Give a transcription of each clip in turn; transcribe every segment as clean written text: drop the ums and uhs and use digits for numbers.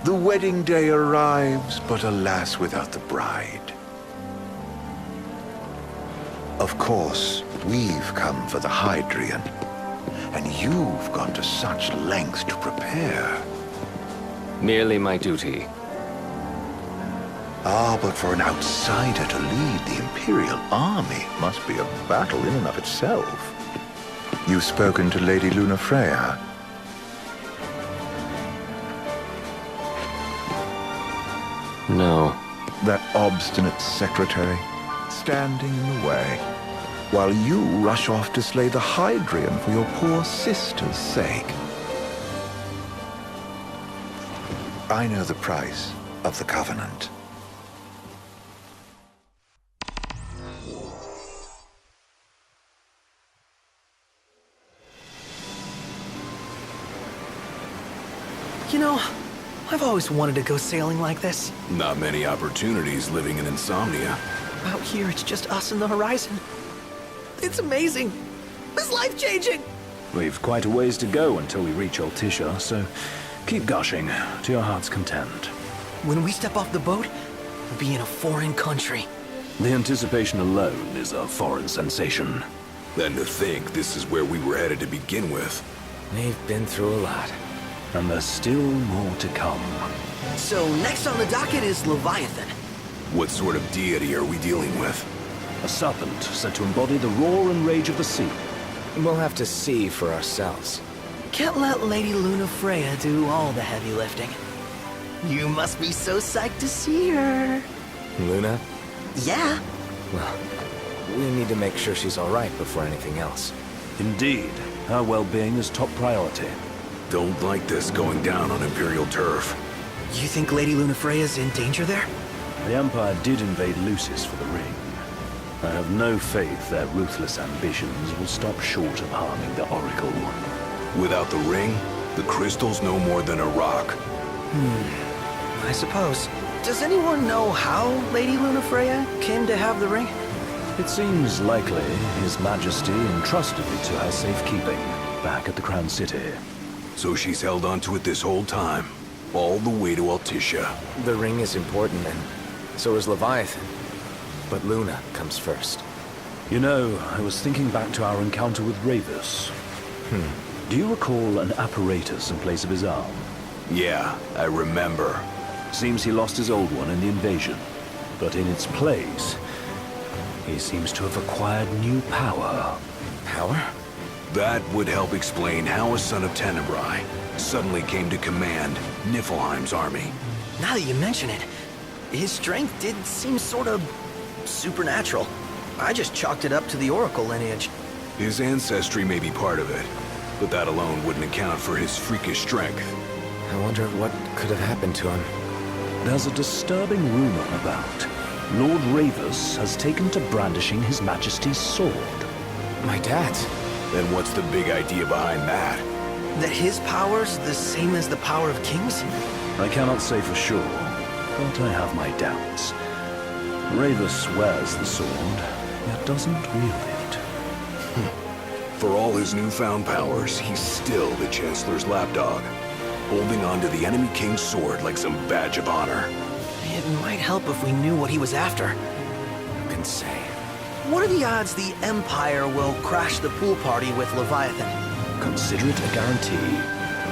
The wedding day arrives, but alas, without the bride. Of course, we've come for the Hydrian, and you've gone to such lengths to prepare. Merely my duty. Ah, but for an outsider to lead the Imperial army must be a battle in and of itself. You've spoken to Lady Lunafreya. No. That obstinate secretary, standing in the way, while you rush off to slay the Hydrian for your poor sister's sake. I know the price of the Covenant. You know, I've always wanted to go sailing like this. Not many opportunities living in Insomnia. Out here, it's just us and the horizon. It's amazing. It's life-changing. We've quite a ways to go until we reach Altisha, so keep gushing to your heart's content. When we step off the boat, we'll be in a foreign country. The anticipation alone is a foreign sensation. Then to think this is where we were headed to begin with. We've been through a lot. And there's still more to come. So next on the docket is Leviathan. What sort of deity are we dealing with? A serpent said to embody the roar and rage of the sea. We'll have to see for ourselves. Can't let Lady Lunafreya do all the heavy lifting. You must be so psyched to see her. Luna? Yeah. Well, we need to make sure she's all right before anything else. Indeed, her well-being is top priority. Don't like this going down on Imperial turf. You think Lady Lunafreya's in danger there? The Empire did invade Lucis for the ring. I have no faith their ruthless ambitions will stop short of harming the Oracle. Without the ring, the crystal's no more than a rock. I suppose. Does anyone know how Lady Lunafreya came to have the ring? It seems likely His Majesty entrusted it to her safekeeping back at the Crown City. So she's held onto it this whole time, all the way to Altisha. The ring is important, and so is Leviathan. But Luna comes first. You know, I was thinking back to our encounter with Ravus. Do you recall an apparatus in place of his arm? Yeah, I remember. Seems he lost his old one in the invasion. But in its place, he seems to have acquired new power. Power? That would help explain how a son of Tenebrae suddenly came to command Niflheim's army. Now that you mention it, his strength did seem sort of supernatural. I just chalked it up to the Oracle lineage. His ancestry may be part of it, but that alone wouldn't account for his freakish strength. I wonder what could have happened to him. There's a disturbing rumor about. Lord Ravus has taken to brandishing His Majesty's sword. My dad. Then what's the big idea behind that? That his power's the same as the power of kings? I cannot say for sure, but I have my doubts. Ravus wears the sword, yet doesn't wield it. For all his newfound powers, he's still the Chancellor's lapdog, holding on to the enemy king's sword like some badge of honor. It might help if we knew what he was after. Who can say? What are the odds the Empire will crash the pool party with Leviathan? Consider it a guarantee.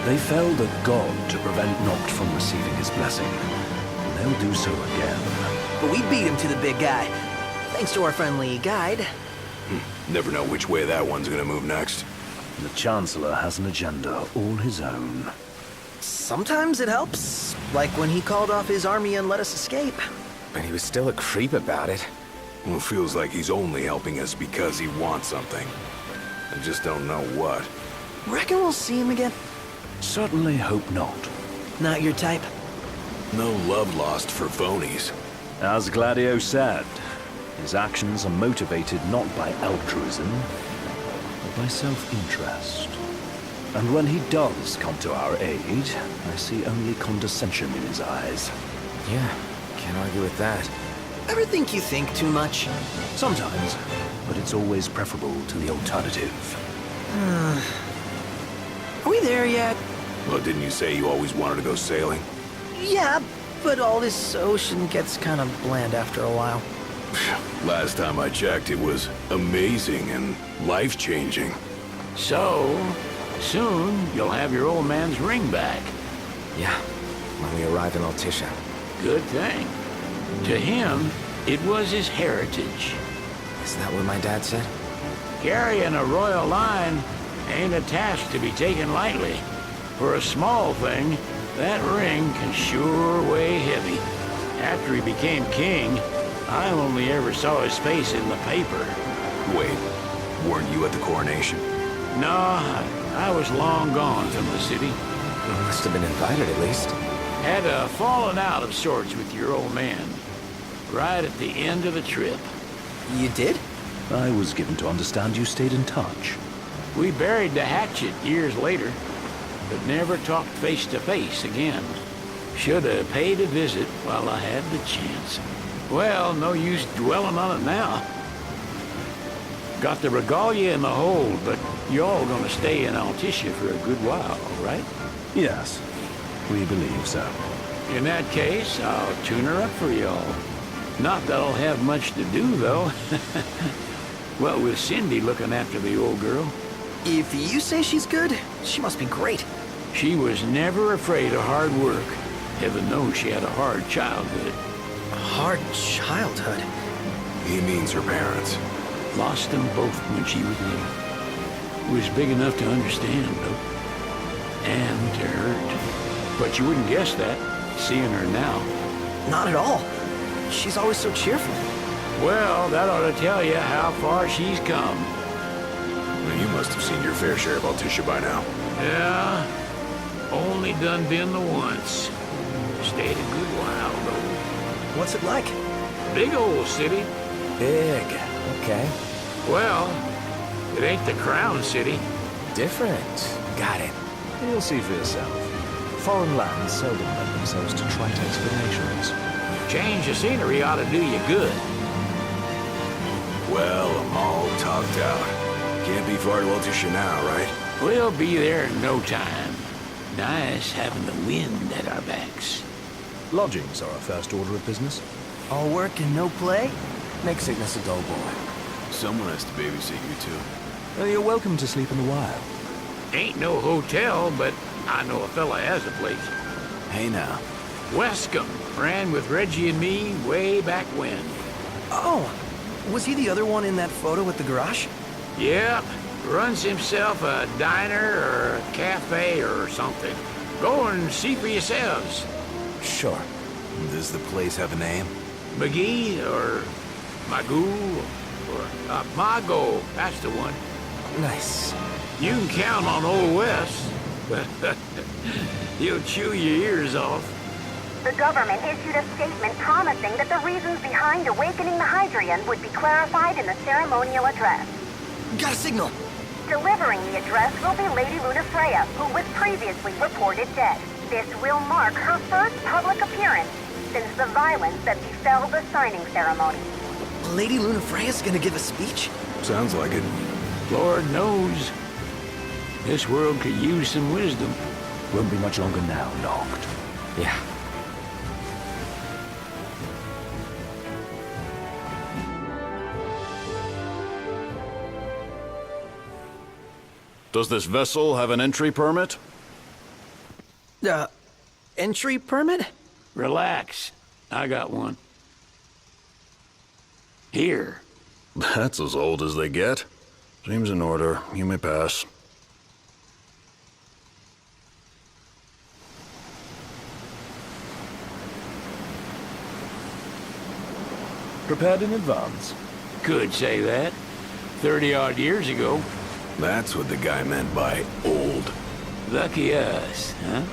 They felled a god to prevent Noct from receiving his blessing. And they'll do so again. But we beat him to the big guy, thanks to our friendly guide. Never know which way that one's gonna move next. The Chancellor has an agenda all his own. Sometimes it helps, like when he called off his army and let us escape. But he was still a creep about it. Well, it feels like he's only helping us because he wants something. I just don't know what. Reckon we'll see him again? Certainly hope not. Not your type? No love lost for phonies. As Gladio said, his actions are motivated not by altruism, but by self-interest. And when he does come to our aid, I see only condescension in his eyes. Yeah, can't argue with that. Ever think you think too much? Sometimes, but it's always preferable to the alternative. Are we there yet? Well, didn't you say you always wanted to go sailing? Yeah, but all this ocean gets kind of bland after a while. Last time I checked, it was amazing and life-changing. So, soon you'll have your old man's ring back. Yeah, when we arrive in Altissia. Good thing. To him, it was his heritage. Is that what my dad said? Carrying a royal line ain't a task to be taken lightly. For a small thing, that ring can sure weigh heavy. After he became king, I only ever saw his face in the paper. Wait, weren't you at the coronation? No, I was long gone from the city. You must have been invited at least. Had a falling out of sorts with your old man. Right at the end of the trip. You did? I was given to understand you stayed in touch. We buried the hatchet years later, but never talked face to face again. Should have paid a visit while I had the chance. Well, no use dwelling on it now. Got the regalia in the hold, but y'all gonna stay in Altissia for a good while, right? Yes, we believe so. In that case, I'll tune her up for y'all. Not that I'll have much to do, though. What with Cindy looking after the old girl? If you say she's good, she must be great. She was never afraid of hard work. Heaven knows she had a hard childhood. Hard childhood. He means her parents. Lost them both when she was little. Was big enough to understand, though. And to hurt. But you wouldn't guess that, seeing her now. Not at all. She's always so cheerful. Well, that ought to tell you how far she's come. Well, you must have seen your fair share of Altissia by now. Yeah, only done been the once. Stayed a good while, though. What's it like? Big old city. Big. Okay. Well, it ain't the crown city. Different. Got it. You'll see for yourself. Foreign lands seldom lend themselves to trite explanations. Change of scenery ought to do you good. Well, I'm all talked out. Can't be far to Altissia now, right? We'll be there in no time. Nice having the wind at our backs. Lodgings are our first order of business. All work and no play? Make sickness a dull boy. Someone has to babysit you, too. Well, you're welcome to sleep in the wild. Ain't no hotel, but I know a fella has a place. Hey now. Wescombe ran with Reggie and me way back when. Oh, was he the other one in that photo at the garage? Yep, runs himself a diner or a cafe or something. Go and see for yourselves. Sure. Does the place have a name? McGee or Magoo or Mago, that's the one. Nice. You can count on Old West, but he'll chew your ears off. The government issued a statement promising that the reasons behind awakening the Hydrian would be clarified in the ceremonial address. Got a signal. Delivering the address will be Lady Lunafreya, who was previously reported dead. This will mark her first public appearance since the violence that befell the signing ceremony. Lady Lunafreya's gonna give a speech? Sounds like it. Lord knows. This world could use some wisdom. Won't be much longer now, Locked. Yeah. Does this vessel have an entry permit? Entry permit? Relax. I got one. Here. That's as old as they get. Seems in order. You may pass. Prepared in advance. Could say that. 30-odd years ago. That's what the guy meant by old. Lucky us, huh?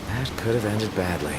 That could have ended badly.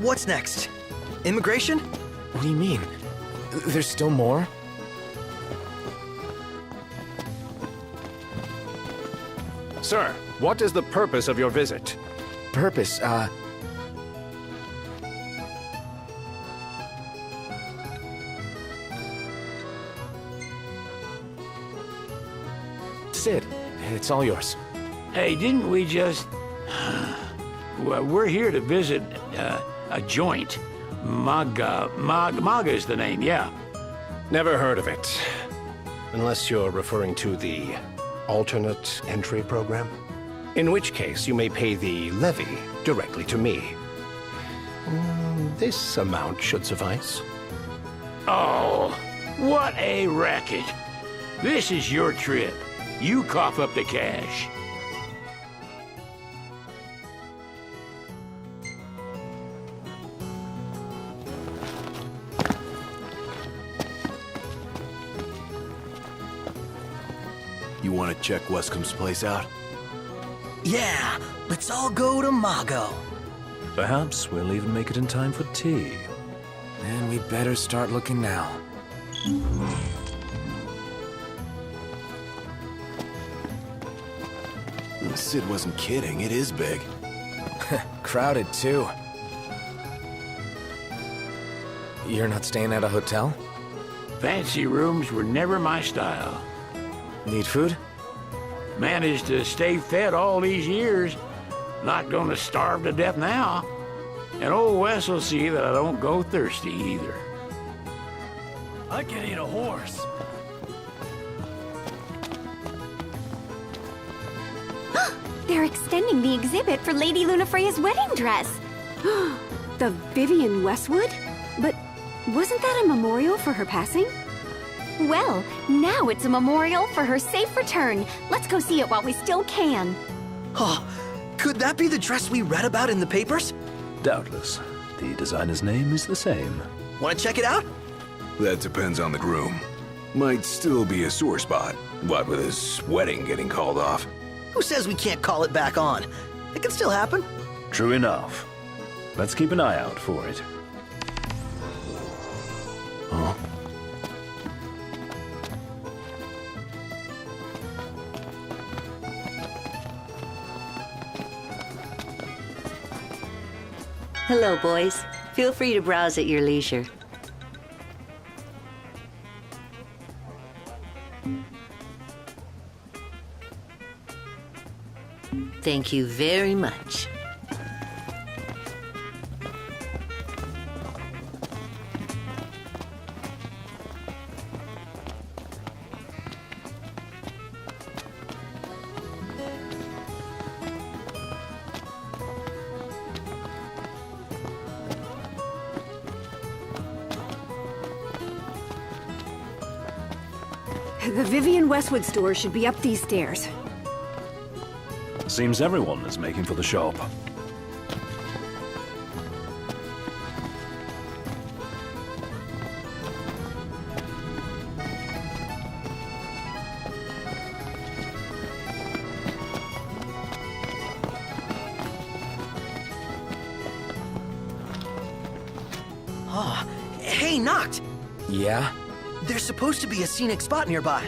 What's next? Immigration? What do you mean? There's still more? Sir, what is the purpose of your visit? Purpose, Sid, it's all yours. Hey, didn't we just... Well, we're here to visit a joint. Maga is the name, yeah. Never heard of it. Unless you're referring to the alternate entry program. In which case, you may pay the levy directly to me. This amount should suffice. Oh, what a racket. This is your trip. You cough up the cash. You want to check Wescomb's place out? Yeah, let's all go to Mago. Perhaps we'll even make it in time for tea. And we'd better start looking now. Sid wasn't kidding, it is big. Crowded, too. You're not staying at a hotel? Fancy rooms were never my style. Need food? Managed to stay fed all these years. Not gonna starve to death now. And old Wes will see that I don't go thirsty either. I can eat a horse. They're extending the exhibit for Lady Lunafreya's wedding dress. The Vivian Westwood? But wasn't that a memorial for her passing? Well, now it's a memorial for her safe return. Let's go see it while we still can. Oh, could that be the dress we read about in the papers? Doubtless. The designer's name is the same. Want to check it out? That depends on the groom. Might still be a sore spot, what with his wedding getting called off. Who says we can't call it back on? It can still happen. True enough. Let's keep an eye out for it. Huh? Hello, boys. Feel free to browse at your leisure. Thank you very much. The Vivian Westwood store should be up these stairs. Seems everyone is making for the shop. Oh, hey, Noct! Yeah? There's supposed to be a scenic spot nearby.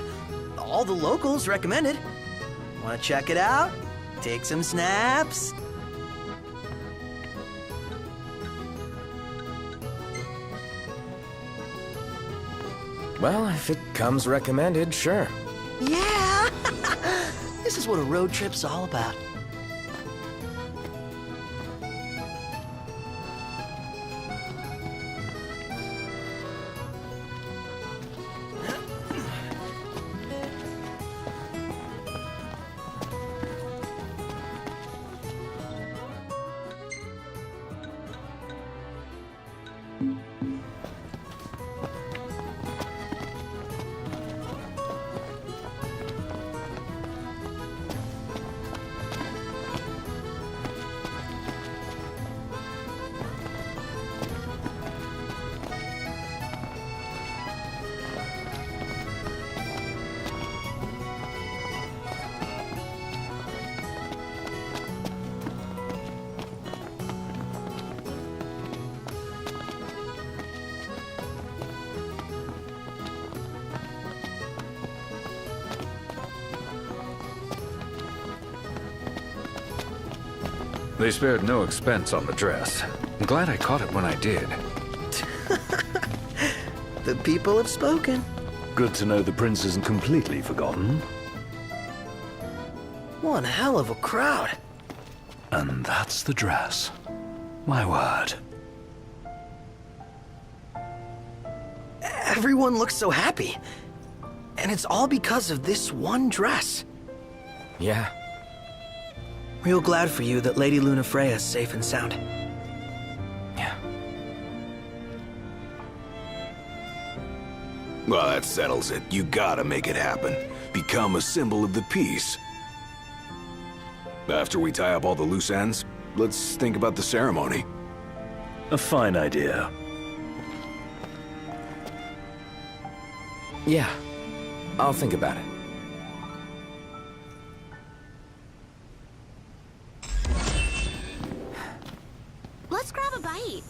All the locals recommend it. Want to check it out? Take some snaps? Well, if it comes recommended, sure. Yeah! This is what a road trip's all about. They spared no expense on the dress. I'm glad I caught it when I did. The people have spoken. Good to know the prince isn't completely forgotten. One hell of a crowd. And that's the dress. My word. Everyone looks so happy. And it's all because of this one dress. Yeah. Real glad for you that Lady Lunafreya's safe and sound. Yeah. Well, that settles it. You gotta make it happen. Become a symbol of the peace. After we tie up all the loose ends, let's think about the ceremony. A fine idea. Yeah. I'll think about it. Let's grab a bite.